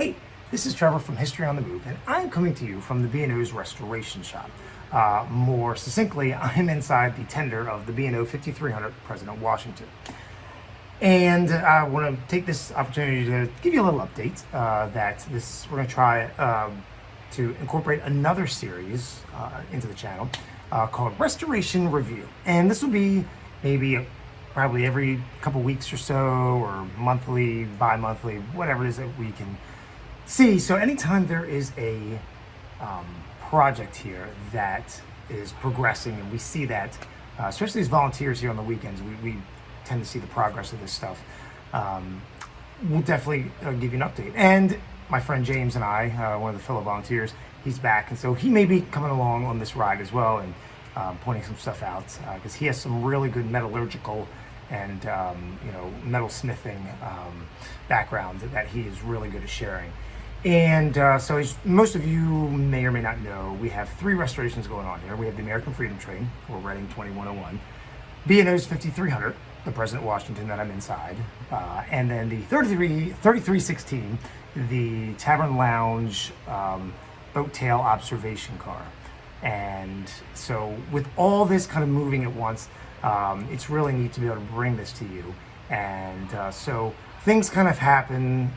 Hey, this is Trevor from History on the Move, and I'm coming to you from the B&O's restoration shop. More succinctly, I'm inside the tender of the B&O 5300 President Washington. And I want to take this opportunity to give you a little update we're going to try to incorporate another series into the channel called Restoration Review. And this will be maybe probably every couple weeks or so, or monthly, bi-monthly, whatever it is that we can see. So anytime there is a project here that is progressing, and we see that, especially as volunteers here on the weekends, we tend to see the progress of this stuff. We'll definitely give you an update. And my friend James and I, one of the fellow volunteers, he's back, and so he may be coming along on this ride as well, and pointing some stuff out, because he has some really good metallurgical and metal smithing background that he is really good at sharing. And so as most of you may or may not know, we have 3 restorations going on here. We have the American Freedom Train, or Reading 2101, B&O's 5300, the President Washington that I'm inside, and then the 3316, the Tavern Lounge boat tail observation car. And so with all this kind of moving at once, it's really neat to be able to bring this to you. And so things kind of happen,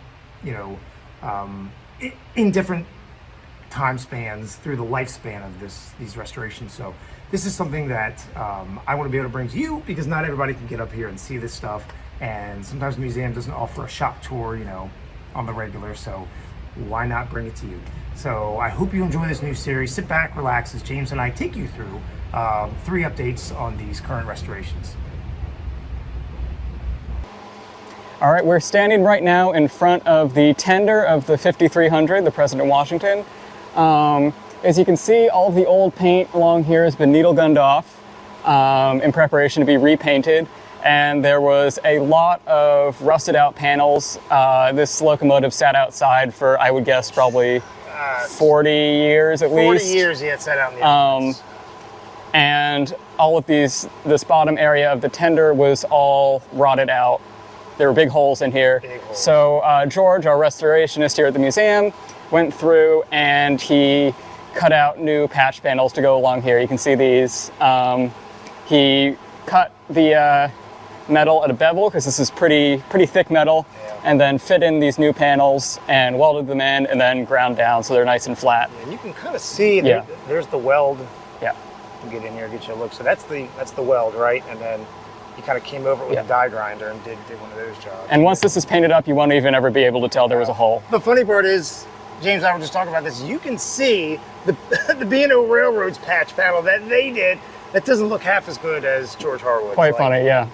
in different time spans through the lifespan of these restorations. So this is something that I want to be able to bring to you, because not everybody can get up here and see this stuff. And sometimes the museum doesn't offer a shop tour, on the regular. So why not bring it to you? So I hope you enjoy this new series. Sit back, relax, as James and I take you through 3 updates on these current restorations. All right, we're standing right now in front of the tender of the 5300, the President Washington. As you can see, all of the old paint along here has been needle gunned off in preparation to be repainted. And there was a lot of rusted out panels. This locomotive sat outside for, I would guess, probably 40 years at least. 40 years, yeah, it sat out in the elements. And all of this bottom area of the tender was all rotted out. There were big holes in here. Big holes. So George, our restorationist here at the museum, went through and he cut out new patch panels to go along here. You can see these. He cut the metal at a bevel, because this is pretty thick metal, and then fit in these new panels and welded them in, and then ground down so they're nice and flat. And you can kind of see there's the weld. Yeah. Get in here, get you a look. So that's the weld, right? And then you kind of came over it with a die grinder and did one of those jobs. And once this is painted up, you won't even ever be able to tell there was a hole. The funny part is, James and I were just talking about this, you can see the B&O Railroad's patch panel that they did. That doesn't look half as good as George Harwood's. Quite funny, yeah.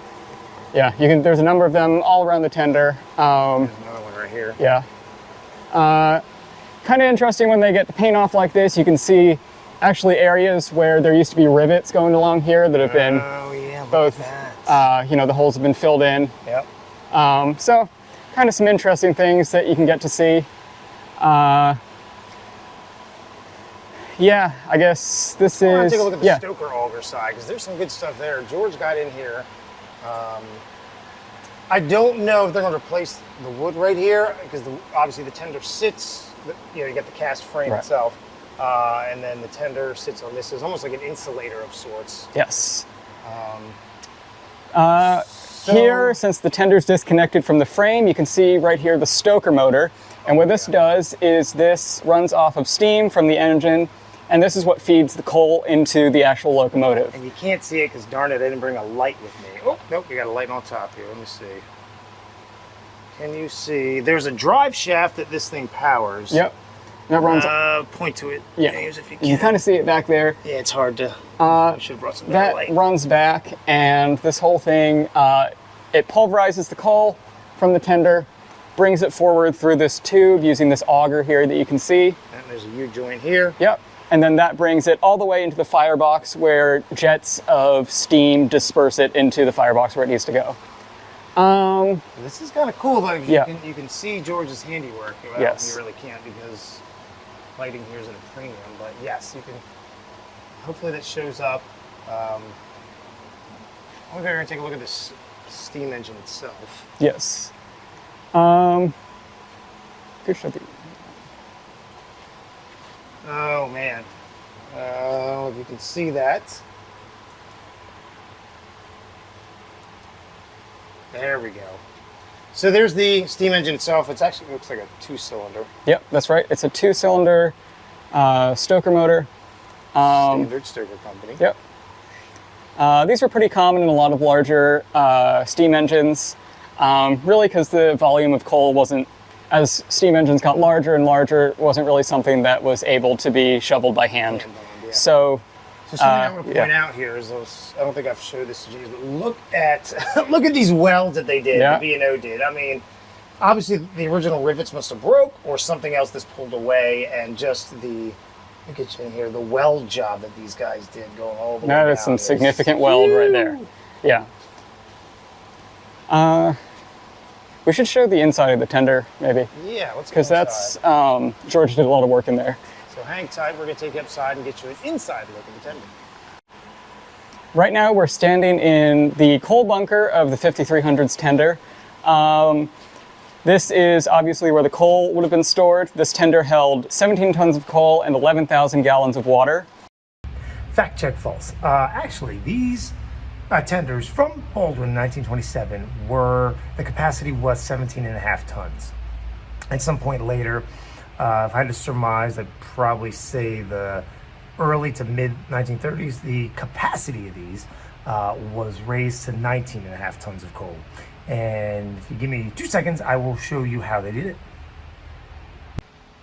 Yeah, there's a number of them all around the tender. There's another one right here. Yeah. Kind of interesting when they get the paint off like this. You can see actually areas where there used to be rivets going along here that have been both, the holes have been filled in. Yep. So kind of some interesting things that you can get to see. Yeah, I guess this is... I want to take a look at the Stoker auger side, because there's some good stuff there. George got in here. I don't know if they're going to replace the wood right here, because obviously the tender sits, you get the cast frame itself, and then the tender sits on this. It's almost like an insulator of sorts. Yes. Here, since the tender's disconnected from the frame, you can see right here the Stoker motor. And what this does is this runs off of steam from the engine, and this is what feeds the coal into the actual locomotive. And you can't see it because, darn it, I didn't bring a light with me. Oh, nope, we got a light on top here. Let me see. Can you see? There's a drive shaft that this thing powers. Yep. That runs. Point to it, yeah. James, if you can. You can kind of see it back there. Yeah, it's hard to. I should have brought some that light. Runs back, and this whole thing, it pulverizes the coal from the tender, brings it forward through this tube using this auger here that you can see. And there's a U-joint here. Yep. And then that brings it all the way into the firebox, where jets of steam disperse it into the firebox where it needs to go. This is kind of cool, though. You can see George's handiwork. Well, yes. You really can't, because lighting here is at a premium. But yes, you can. Hopefully that shows up. I wonder if we're going to take a look at this steam engine itself. Yes. Could show the. Oh man. If you can see that. There we go. So there's the steam engine itself. It actually looks like a 2-cylinder. Yep, that's right. It's a 2-cylinder stoker motor. Standard Stoker company. Yep. These were pretty common in a lot of larger steam engines, really because the volume of coal wasn't, as steam engines got larger and larger, it wasn't really something that was able to be shoveled by hand. Yeah. So something I want to point out here is those, I don't think I've showed this to James, but look at look at these welds that they did, Yeah. the B&O did. I mean, obviously the original rivets must have broke or something else that's pulled away, and just the, look at you in here, the weld job that these guys did going all the way down. that is some significant weld right there. Yeah. We should show the inside of the tender, maybe, Yeah, let's go because inside. that's George did a lot of work in there. So hang tight, we're going to take you upside and get you an inside look at the tender. Right now we're standing in the coal bunker of the 5300's tender. This is obviously where the coal would have been stored. This tender held 17 tons of coal and 11,000 gallons of water. Fact check false. Actually, these tenders from Baldwin in 1927 were, the capacity was 17.5 tons. At some point later, if I had to surmise, I'd probably say the early to mid 1930s, the capacity of these was raised to 19.5 tons of coal. And if you give me 2 seconds, I will show you how they did it.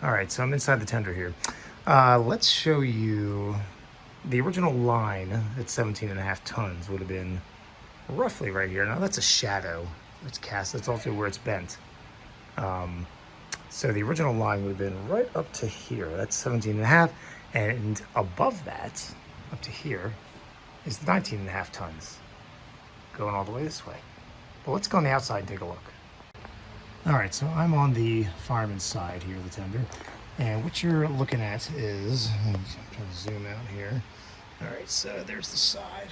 All right, so I'm inside the tender here. Let's show you the original line at 17.5 tons would have been roughly right here. Now that's a shadow. It's cast. That's also where it's bent. So the original line would have been right up to here. That's 17.5, and above that, up to here, is 19.5 tons, going all the way this way. But let's go on the outside and take a look. All right, so I'm on the fireman's side here of the tender, and what you're looking at is, I'm trying to zoom out here. All right, so there's the side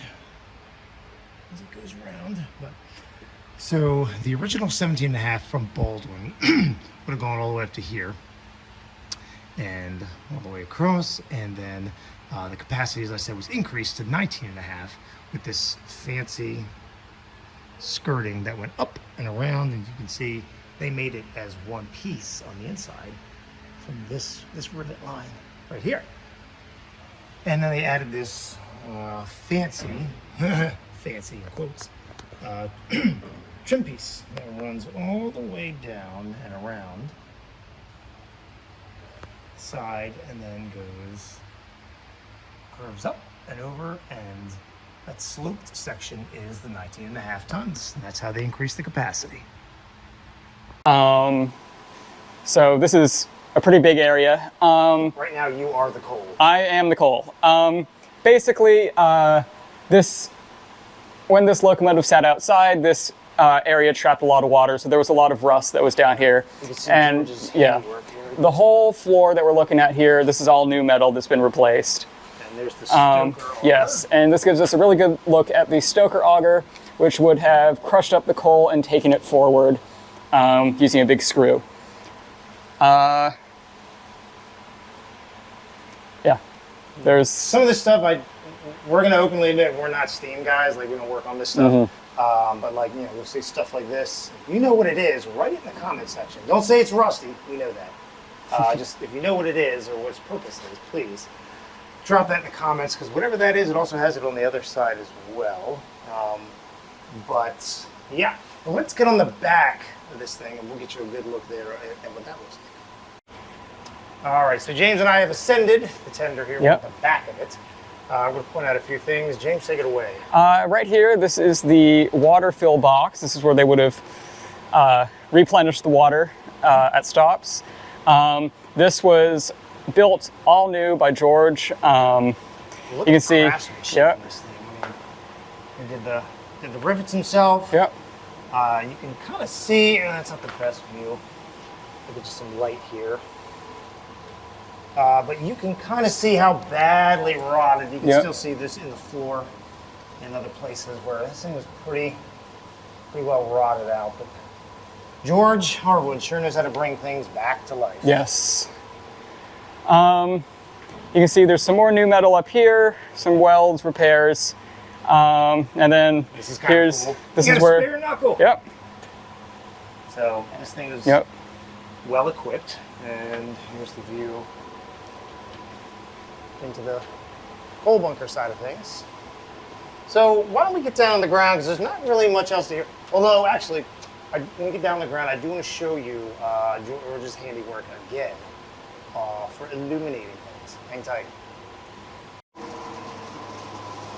as it goes around. But so the original 17.5 from Baldwin would have gone all the way up to here and all the way across, and then the capacity, as I said, was increased to 19.5 with this fancy skirting that went up and around, and you can see they made it as one piece on the inside from this rivet line right here. And then they added this fancy in quotes, trim piece that runs all the way down and around the side, and then curves up and over, and that sloped section is the 19.5 tons. And that's how they increase the capacity. So this is a pretty big area. Right now you are the coal. I am the coal. Basically, when this locomotive sat outside, this area trapped a lot of water, so there was a lot of rust that was down here. You can see And George's yeah, handiwork here. the whole floor that we're looking at here, this is all new metal that's been replaced. And there's the stoker auger. Yes, and this gives us a really good look at the stoker auger, which would have crushed up the coal and taken it forward using a big screw. Yeah, there's Some of this stuff, we're going to openly admit we're not steam guys. Like, we don't work on this stuff. But like, you know, we'll see stuff like this. If you know what it is, write it in the comment section. Don't say it's rusty. We know that. Just if you know what it is or what its purpose is, please drop that in the comments, because whatever that is, it also has it on the other side as well. But yeah, well, let's get on the back of this thing and we'll get you a good look there at what that looks like. All right, so James and I have ascended the tender here Yep. with the back of it. I'm going to point out a few things. James, take it away. right here, this is the water fill box. This is where they would have replenished the water at stops. This was built all new by George. Look You can at see- the craftsmanship yep. on this thing. I mean, he did the rivets himself. Yep. You can kind of see, that's not the best view. I'll get you some light here. But you can kind of see how badly rotted. You can Yep. still see this in the floor and other places where this thing was pretty well rotted out. But George Harwood sure knows how to bring things back to life. Yes. You can see there's some more new metal up here, some welds, repairs, and then This is here's cool. this You is got a where. spare knuckle. Yep. So this thing is Yep. well equipped, and here's the view into the coal bunker side of things. So why don't we get down on the ground, because there's not really much else to hear. Although actually, when we get down on the ground, I do want to show you George's handiwork again for illuminating things. Hang tight.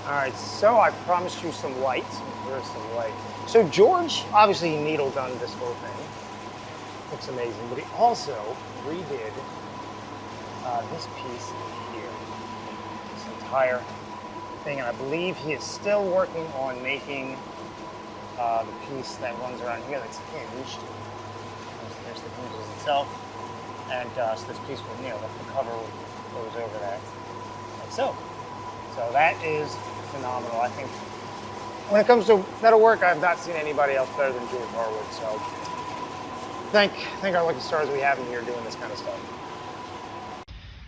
All right, so I promised you some light. Here's some light. So George obviously needle gunned this whole thing. Looks amazing, but he also redid this piece here, this entire thing, and I believe he is still working on making the piece that runs around here that's hinged. There's the hinges itself, and so this piece will, the cover goes over that, like so. So that is phenomenal. I think when it comes to metalwork, I've not seen anybody else better than George Harwood. So thank our lucky stars we have in here doing this kind of stuff.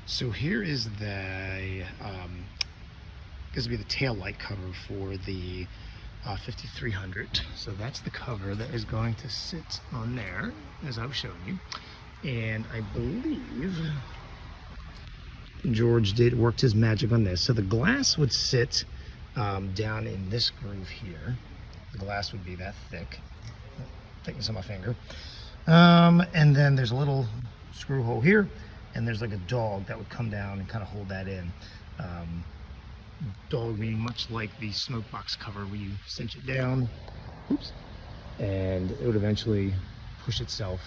So here is the this will be the tail light cover for the 5300. So that's the cover that is going to sit on there, as I was showing you. And I believe George worked his magic on this. So the glass would sit down in this groove here. The glass would be that thick. Thickness on my finger. And then there's a little screw hole here, and there's like a dog that would come down and kind of hold that in. Dog meaning much like the smoke box cover where you cinch it down, oops, and it would eventually push itself,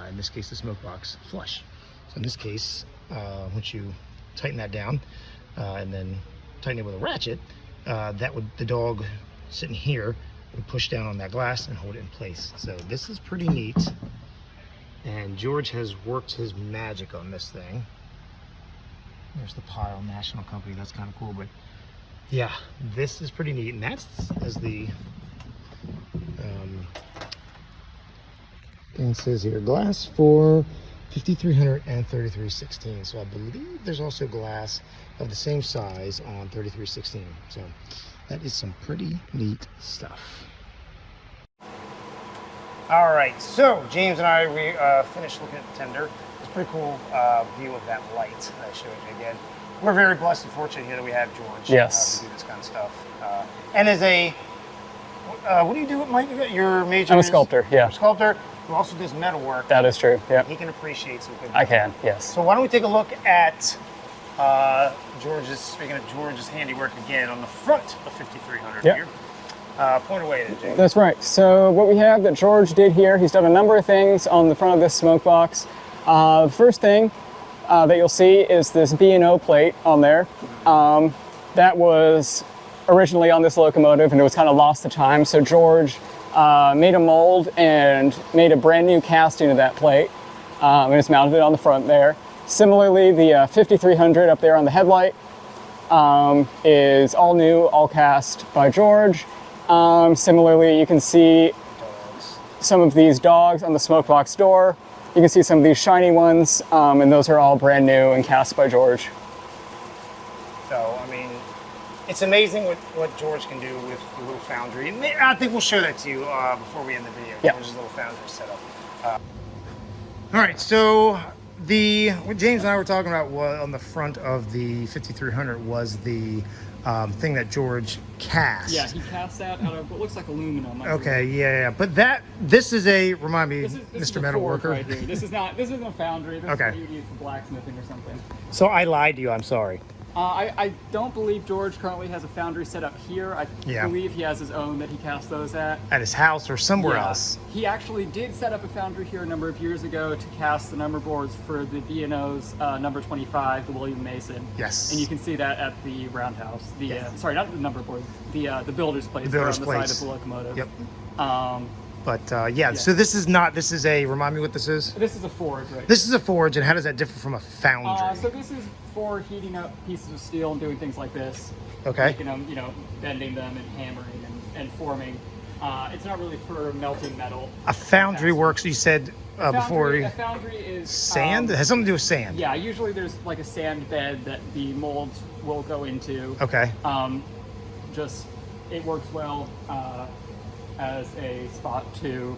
in this case the smoke box, flush. So in this case, once you tighten that down and then tighten it with a ratchet, the dog sitting here would push down on that glass and hold it in place. So this is pretty neat, and George has worked his magic on this thing. There's the Pile National Company. That's kind of cool, but yeah, this is pretty neat. And that's as the thing says here, glass for 5300 and 3316. So I believe there's also glass of the same size on 3316. So that is some pretty neat stuff. All right, so James and I, we finished looking at the tender. It's a pretty cool view of that light that I showed you again. We're very blessed and fortunate here that we have George Yes. to do this kind of stuff. And as a, what do you do with Mike? Your major? I'm a sculptor, yeah. You're a sculptor who also does metal work. That is true, yeah. He can appreciate some good I can, yes. So why don't we take a look at speaking of George's handiwork again, on the front of 5300 Yep. here. Point away to James. That's right. So what we have that George did here, he's done a number of things on the front of this smoke box. The first thing that you'll see is this B&O plate on there. That was originally on this locomotive and it was kind of lost to time. So George made a mold and made a brand new casting of that plate and it's mounted it on the front there. Similarly, the 5300 up there on the headlight is all new, all cast by George. Similarly, you can see some of these dogs on the smoke box door. You can see some of these shiny ones, and those are all brand new and cast by George. So, I mean, it's amazing what George can do with the little foundry. And I think we'll show that to you before we end the video. Yeah. George's little foundry setup. All right, so what James and I were talking about on the front of the 5300 was the thing that George cast. Yeah, he cast that out of what looks like aluminum. Okay, yeah, but this is remind me, This is Mr. a Metal forge Worker. right here. This isn't a foundry. This Okay. is what you'd use for blacksmithing or something. So I lied to you, I'm sorry. I don't believe George currently has a foundry set up here. I Yeah. believe he has his own that he casts those at. At his house or somewhere Yeah. else. He actually did set up a foundry here a number of years ago to cast the number boards for the B&O's number 25, the William Mason. Yes. And you can see that at the roundhouse. Sorry, not the number board. The builder's place. The builder's on the place. side of the locomotive. Yep. Um, But yeah, so this is remind me what this is? this is a forge, right? This is a forge, and how does that differ from a foundry? So this is for heating up pieces of steel and doing things like this. Okay. Making them, bending them and hammering and forming. It's not really for melting metal. A foundry works, you said before. A foundry is Sand? It has something to do with sand. Yeah, usually there's like a sand bed that the molds will go into. Okay. Just it works well as a spot to.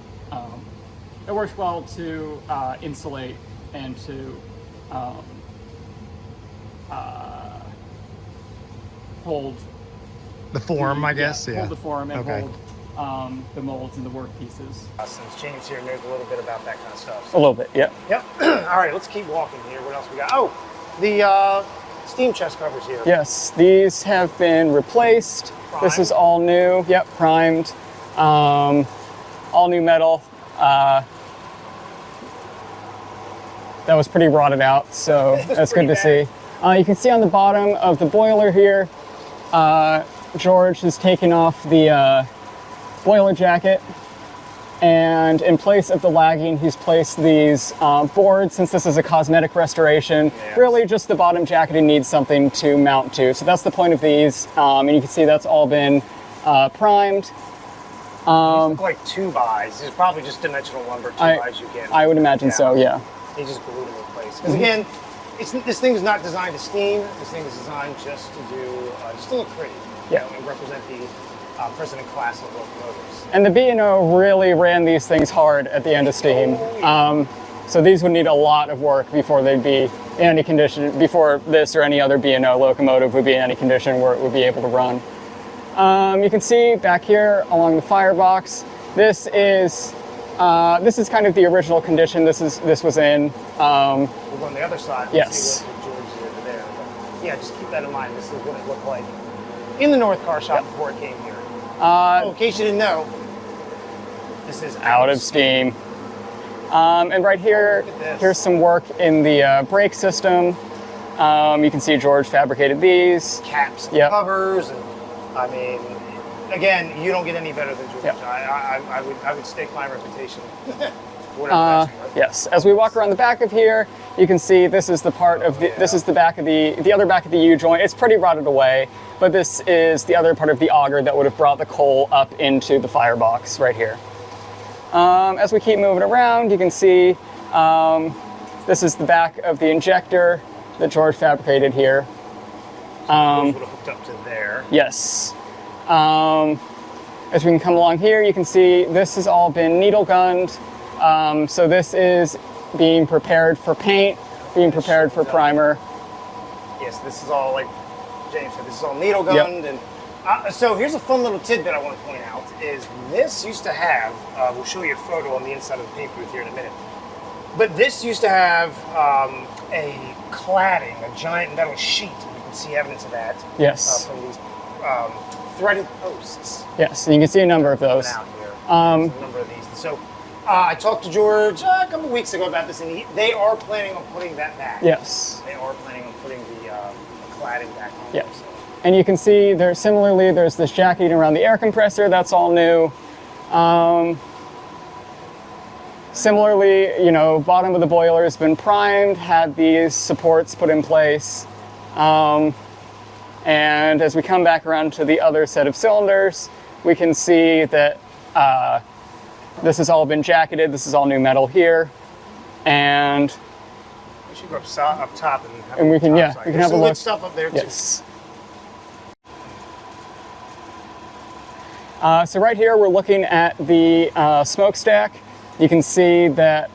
It works well to insulate and to hold The form, I guess. Yeah. hold the form and Okay. hold the molds and the work pieces. Since James here knows a little bit about that kind of stuff. A little bit, yeah. Yep. All right, let's keep walking here. What else we got? Oh, the steam chest covers here. Yes, these have been replaced. This is all new. Yep, primed. All new metal. That was pretty rotted out, so that's good to see. You can see on the bottom of the boiler here, George has taken off the boiler jacket, and in place of the lagging, he's placed these boards. Since this is a cosmetic restoration, yes. Really just the bottom jacketing needs something to mount to. So that's the point of these, and you can see that's all been primed. These look like 2x. These are probably just dimensional lumber 2x you get. I would imagine so, yeah. They just glued them in place. Because again, this thing is not designed to steam. This thing is designed just to do, just to look pretty. Yeah. And represent the president class of locomotives. And the B&O really ran these things hard at the end of steam. Oh, yeah. So these would need a lot of work before they'd be in any condition, before this or any other B&O locomotive would be in any condition where it would be able to run. You can see back here along the firebox, this is kind of the original condition this was in. We'll go on the other side and Yes. see what George did over there. But yeah, just keep that in mind. This is what it looked like in the North Car Shop before it came here. In case you didn't know, this is Out of steam. And right here, here's some work in the brake system. You can see George fabricated these. Caps and Yep. covers, and I mean, again, you don't get any better than George. Yep. I would stake my reputation. Whatever. Yes, as we walk around the back of here, you can see this is the part of the, this is the back of the other back of the U-joint. It's pretty rotted away, but this is the other part of the auger that would have brought the coal up into the firebox right here. As we keep moving around, you can see this is the back of the injector that George fabricated here. Would have hooked up to there. Yes. As we can come along here, you can see this has all been needle gunned. So this is being prepared for paint, being prepared for primer. Yes, this is all, like James said, this is all needle gunned. Yep. And so here's a fun little tidbit I want to point out, is this used to have, we'll show you a photo on the inside of the paint booth here in a minute, but this used to have a cladding, a giant metal sheet. You can see evidence of that. Yes. From these threaded posts. Yes, and you can see a number of those. Out here. A number of these. So I talked to George a couple weeks ago about this, and they are planning on putting that back. Yes. They are planning on putting the cladding back on. Yeah. There, so. And you can see there's this jacketing around the air compressor, that's all new. Similarly, bottom of the boiler has been primed, had these supports put in place. And as we come back around to the other set of cylinders, we can see that this has all been jacketed. This is all new metal here. And We should go up top and have we can, top side. we can There's have some a good look. stuff up there too. Yes. So right here, we're looking at the smokestack. You can see that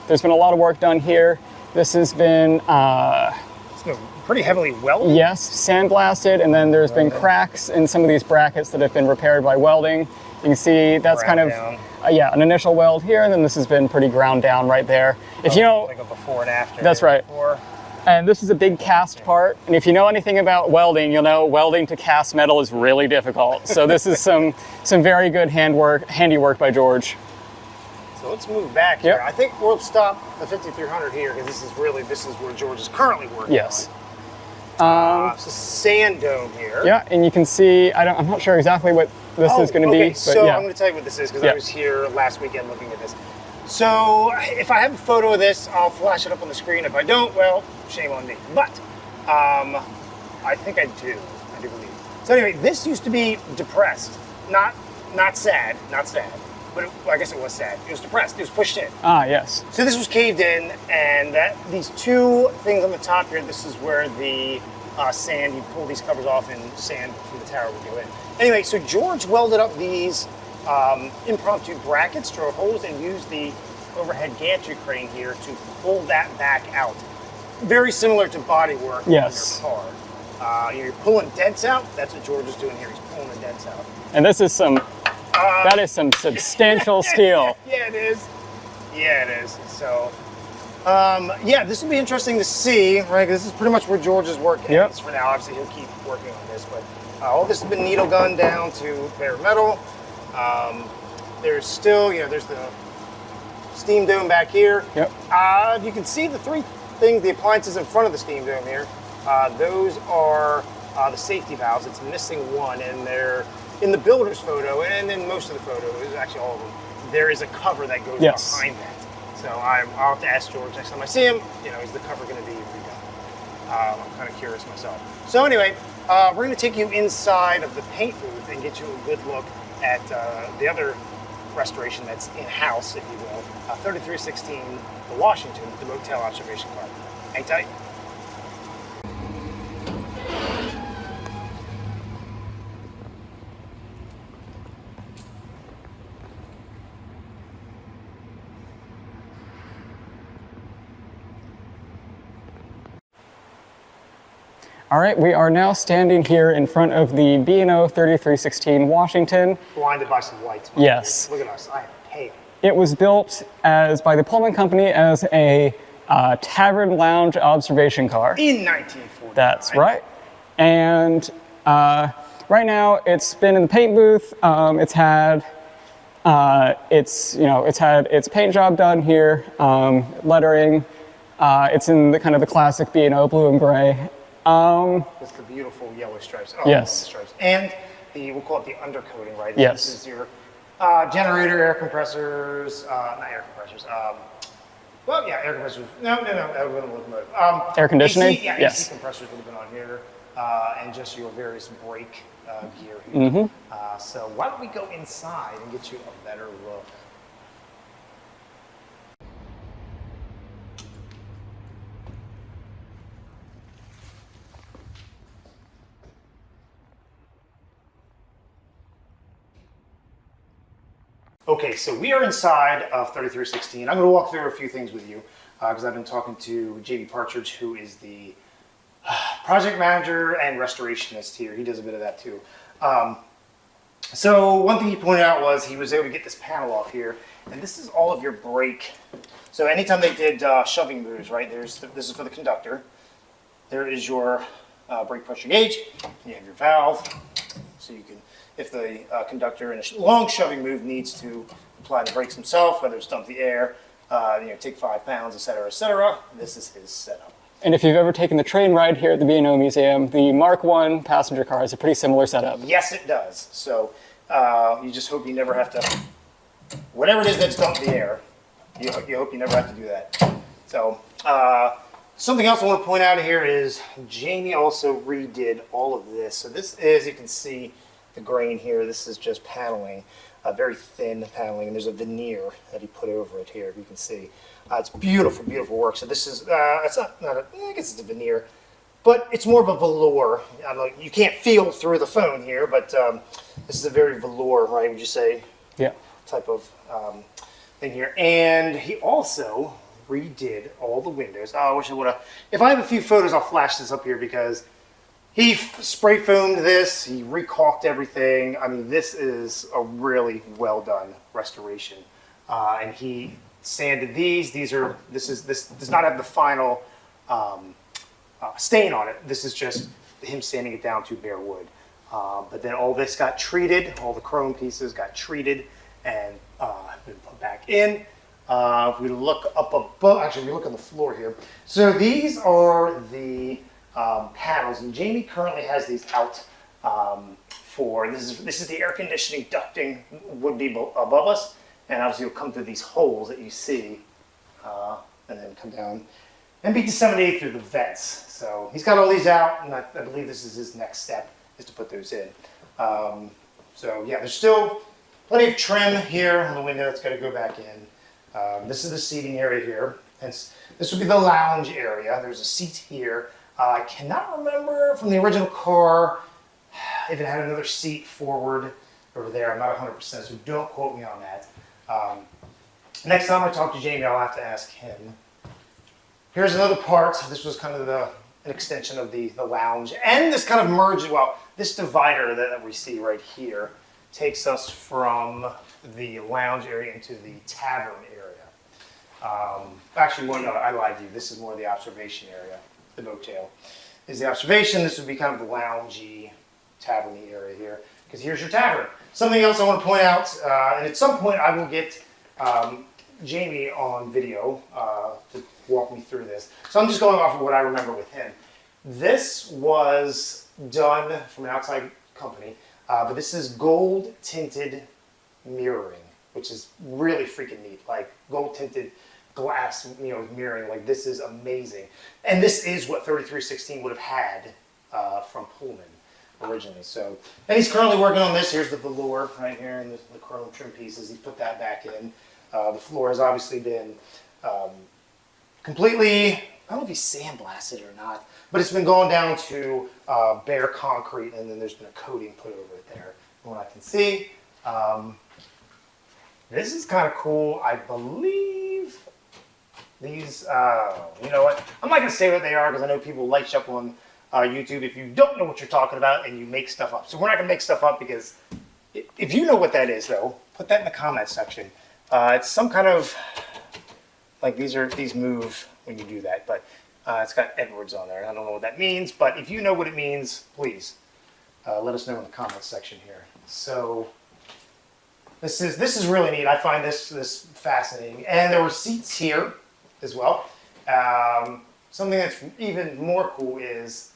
there's been a lot of work done here. This has been It's been pretty heavily welded. yes, sandblasted, and then there's been cracks in some of these brackets that have been repaired by welding. You can see that's Ground kind down. of, an initial weld here, and then this has been pretty ground down right there. If you know, like a before and after. That's there right. Before. and this is a big cast part, and if you know anything about welding, you'll know welding to cast metal is really difficult. So this is some very good handiwork by George. So let's move back here. Yep. I think we'll stop the 5300 here because this is where George is currently working. Yes. It's a sand dome here. Yeah, and you can see, I'm not sure exactly what this is going to okay. be, but So yeah. I'm going to tell you what this is because Yeah. I was here last weekend looking at this. So if I have a photo of this, I'll flash it up on the screen. If I don't, well, shame on me. But I think I do. I do believe. So anyway, this used to be depressed, not not sad, but I guess it was sad. It was depressed. It was pushed in. Ah, yes. So this was caved in, and these two things on the top here, this is where the sand, you pull these covers off and sand from the tower would go in. Anyway, so George welded up these impromptu brackets, drilled holes, and used the overhead gantry crane here to pull that back out. Very similar to body work yes. on your car. You're pulling dents out. That's what George is doing here. He's pulling the dents out. And this is that is some substantial steel. Yeah, it is. Yeah, it is. So, yeah, this will be interesting to see, right? 'Cause this is pretty much where George is working ends for now. Obviously, he'll keep working on this, but all this has been needle gunned down to bare metal. There's still, there's the steam dome back here. Yep. You can see the three things, the appliances in front of the steam dome here. Those are the safety valves. It's missing one, and they're in the builder's photo, and in most of the photos, actually all of them, there is a cover that goes behind that. So I'll have to ask George next time I see him, is the cover going to be redone? I'm kind of curious myself. So anyway, we're going to take you inside of the paint booth and get you a good look at the other restoration that's in-house, if you will, 3316 the Washington, the motel observation car. Hang tight. All right, we are now standing here in front of the B&O 3316 Washington. Blinded by some lights. Yes. Look at us, I am pale. It was built by the Pullman Company as a Tavern lounge observation car. In 1940. That's right. And right now it's been in the paint booth. It's had its paint job done here, lettering. It's in the kind of the classic B&O blue and gray. It's the beautiful yellow stripes. Oh, yes. Stripes. And we'll call it the undercoating, right? Yes. This is your generator, air compressors, not air compressors. Well, yeah, air compressors. No, that would have been a locomotive. Air conditioning? AC, yeah, yes. AC compressors would have been on here, and just your various brake gear here. Mm-hmm. So why don't we go inside and get you a better look? Okay, so we are inside of 3316. I'm going to walk through a few things with you because I've been talking to JB Partridge, who is the project manager and restorationist here. He does a bit of that too. So one thing he pointed out was he was able to get this panel off here, and this is all of your brake. So anytime they did shoving moves, right? This is for the conductor. There is your brake pressure gauge. You have your valve, so you can. If the conductor in a long shoving move needs to apply the brakes himself, whether it's dump the air, take 5 pounds, etc., this is his setup. And if you've ever taken the train ride here at the B&O Museum, the Mark I passenger car has a pretty similar setup. Yes, it does. So you just hope you never have to, whatever it is that's dumped the air, you hope you never have to do that. So something else I want to point out here is Jamie also redid all of this. So this is, you can see, the grain here. This is just paneling, very thin paneling, and there's a veneer that he put over it here, if you can see. It's beautiful, beautiful work. So this is, it's not I guess it's a veneer, but it's more of a velour. You can't feel through the phone here, but this is a very velour, right, would you say? Yeah. Type of thing here. And he also redid all the windows. Oh, I wish I would have, if I have a few photos, I'll flash this up here because he spray foamed this, he recaulked everything. I mean, this is a really well done restoration. And he sanded these. This does not have the final stain on it. This is just him sanding it down to bare wood. But then all this got treated, all the chrome pieces got treated and been put back in. If we look up above, actually we look on the floor here. So these are the panels, and Jamie currently has these out for, this is the air conditioning ducting would be above us, and obviously it'll come through these holes that you see, and then come down and be disseminated through the vents. So he's got all these out, and I believe this is his next step, is to put those in. So yeah, there's still Plenty of trim here on the window. That's got to go back in. This is the seating area here. Hence, this would be the lounge area. There's a seat here. I cannot remember from the original car if it had another seat forward over there. I'm not 100%, so don't quote me on that. Next time I talk to Jamie, I'll have to ask him. Here's another part. This was kind of an extension of the lounge. And this kind of merged, well, this divider that we see right here takes us from the lounge area into the tavern area. Actually, no, I lied to you. This is more the observation area. The motel is the observation. This would be kind of the loungy, tavern-y area here. Because here's your tavern. Something else I want to point out, and at some point I will get Jamie on video to walk me through this. So I'm just going off of what I remember with him. This was done from an outside company, but this is gold tinted mirroring, which is really freaking neat. Like gold tinted glass, mirroring. Like this is amazing. And this is what 3316 would have had from Pullman originally. So, and he's currently working on this. Here's the velour right here, and the chrome trim pieces. He put that back in. The floor has obviously been completely, I don't know if he's sandblasted or not, but it's been going down to bare concrete, and then there's been a coating put over it there. From what I can see, this is kind of cool. I believe these, you know what? I'm not going to say what they are because I know people light you up on YouTube if you don't know what you're talking about and you make stuff up. So we're not going to make stuff up because if you know what that is, though, put that in the comment section. It's some kind of, like these move when you do that, but it's got Edwards on there. I don't know what that means, but if you know what it means, please let us know in the comments section here. So this is really neat. I find this fascinating. And there were seats here as well. Something that's even more cool is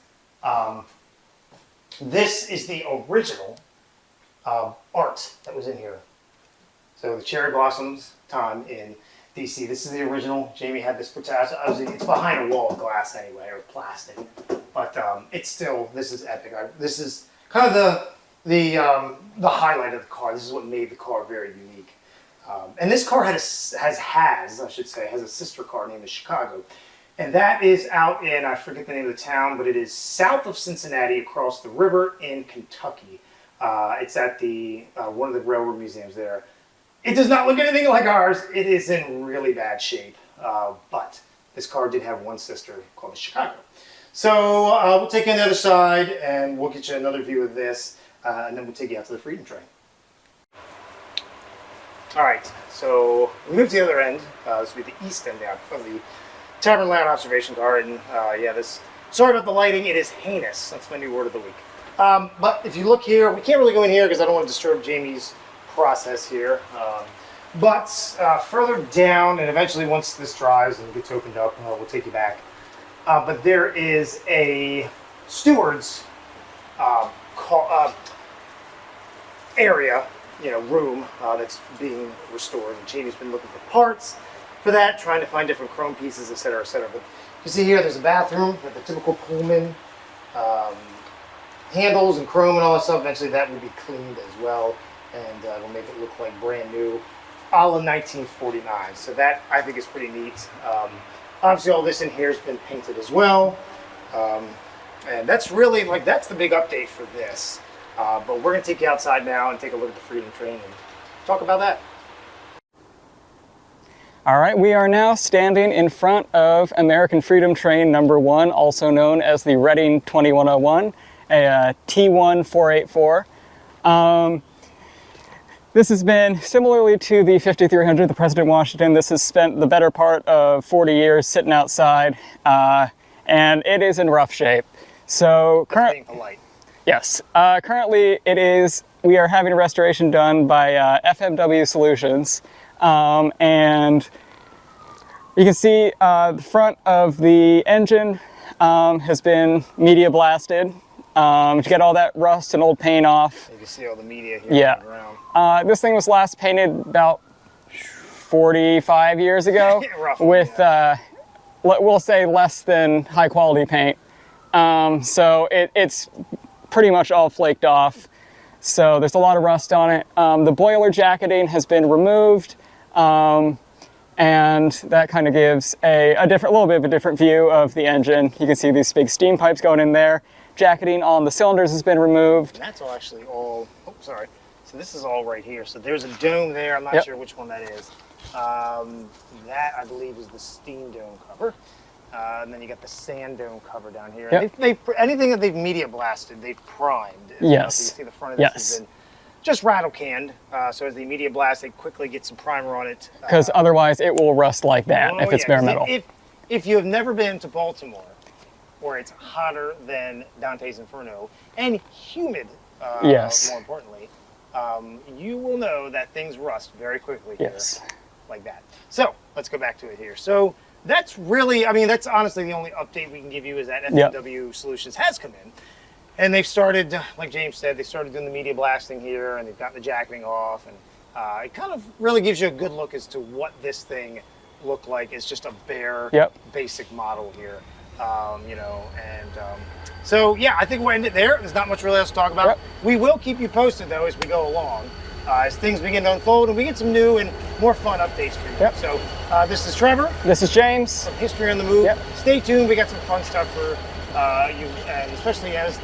this is the original art that was in here. So the cherry blossoms time in DC. This is the original. Jamie had this protest. It's behind a wall of glass anyway, or plastic. But it's still, this is epic. This is kind of the highlight of the car. This is what made the car very unique. And this car has a sister car named the Chicago. And that is out in, I forget the name of the town, but it is south of Cincinnati across the river in Kentucky. It's at the one of the railroad museums there. It does not look anything like ours. It is in really bad shape. But this car did have one sister called the Chicago. So we'll take you on the other side and we'll get you another view of this. And then we'll take you out to the Freedom Train. All right, so we move to the other end. This will be the east end now of the Tavern Lounge observation car. And yeah, sorry about the lighting. It is heinous. That's my new word of the week. But if you look here, we can't really go in here because I don't want to disturb Jamie's process here. But further down, and eventually once this dries and gets opened up, we'll take you back. But there is a steward's area, room that's being restored. And Jamie's been looking for parts for that, trying to find different chrome pieces, etc., etc. But you see here, there's a bathroom with the typical Pullman handles and chrome and all that stuff. Eventually, that will be cleaned as well, and will make it look like brand new, a la 1949. So that I think is pretty neat. Obviously, all this in here has been painted as well, and that's really that's the big update for this. But we're going to take you outside now and take a look at the Freedom Train and talk about that. All right, we are now standing in front of American Freedom Train number 1, also known as the Reading 2101, a T1484. This has been, similarly to the 5300, the President Washington, this has spent the better part of 40 years sitting outside, and it is in rough shape. So yes, currently we are having a restoration done by FMW Solutions. And you can see the front of the engine has been media blasted to get all that rust and old paint off. You can see all the media here on the ground. This thing was last painted about 45 years ago with, we'll say, less than high quality paint. So it's pretty much all flaked off. So there's a lot of rust on it. The boiler jacketing has been removed, and that kind of gives a little bit of a different view of the engine. You can see these big steam pipes going in there. Jacketing on the cylinders has been removed. And that's all actually all, oh, sorry. So this is all right here. So there's a dome there. I'm not Yep. sure which one that is. That I believe is the steam dome cover. And then you got the sand dome cover down here. Yep. They anything that they've media blasted, they've primed. Yes. You know, so you can see the front of this Yes. has been just rattle canned. So as they media blast, they quickly get some primer on it. Because otherwise it will rust like that if it's bare 'cause metal. If you have never been to Baltimore, where it's hotter than Dante's Inferno and humid, Yes. more importantly, you will know that things rust very quickly here, Yes. like that. So let's go back to it here. So that's really, I mean, that's honestly the only update we can give you is that FMW Solutions has come in. And they've started, like James said, they started doing the media blasting here, and they've gotten the jacketing off, and it kind of really gives you a good look as to what this thing looked like. It's just a bare, basic model here, you know, and so yeah, I think we'll end it there. There's not much really else to talk about. We will keep you posted though as we go along, as things begin to unfold, and we get some new and more fun updates for you. So this is Trevor. This is James. From History on the Move. Stay tuned. We got some fun stuff for you, and especially as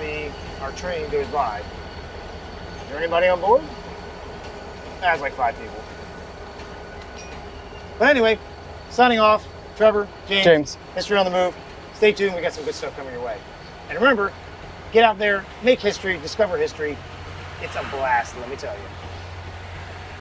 our train goes by. Is there anybody on board? That's like 5 people. But anyway, signing off. Trevor, James. History on the Move. Stay tuned. We got some good stuff coming your way. And remember, get out there, make history, discover history. It's a blast, let me tell you.